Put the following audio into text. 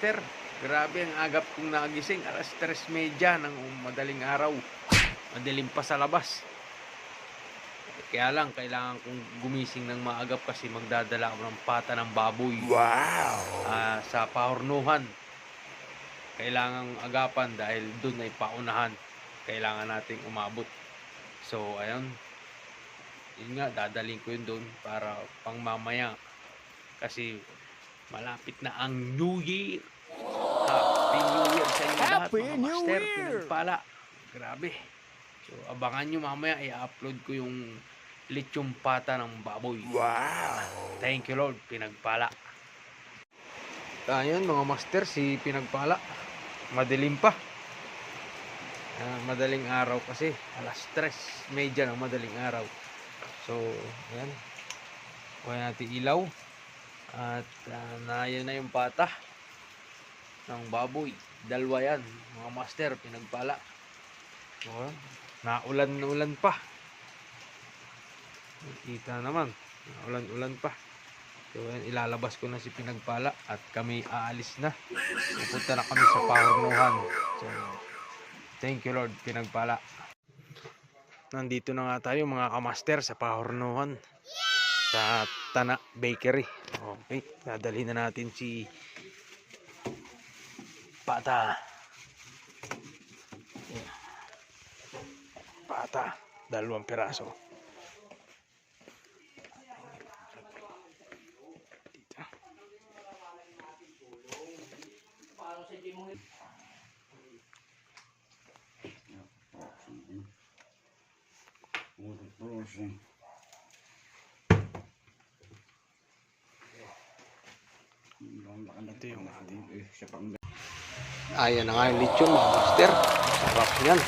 master. Grabe ang agap kong nagising. Alas 3:30 ng madaling araw. Madilim pa sa labas. Kaya lang, kailangan kong gumising ng maagap kasi magdadala ako ng pata ng baboy. Wow! Sa pahornuhan. Kailangang agapan dahil doon ay paunahan. Kailangan nating umabot. So, ayun. Yun nga, dadaling ko yun doon para pang mamaya. Kasi malapit na ang New Year. Happy New Year sa inyo lahat, Happy mga New master. Year! Pinagpala. Grabe. So, abangan nyo mamaya. I-upload ko yung lechong pata ng baboy. Wow! Thank you, Lord. Pinagpala. Ayun, mga master, si Pinagpala. Madilim pa. Madaling araw kasi. Alas 3:30 ng madaling araw. So, ayan. Kuha natin ilaw. At yun na yung pata ng baboy. Dalawa yan, mga master. Pinagpala. So, naulan pa. Kita naman. Naulan pa. So, ayan, ilalabas ko na si Pinagpala. At kami aalis na. Pupunta na kami sa pahornuhan. So, thank you, Lord. Pinagpala. Nandito na nga tayo, mga kamaster, sa pahornuhan. Sa Tana Bakery. Okay, dadalhin na natin si pata. Pata, 2 piraso. Ito yung ating. Ayan na nga yung lechon, mga master. Sarap yan.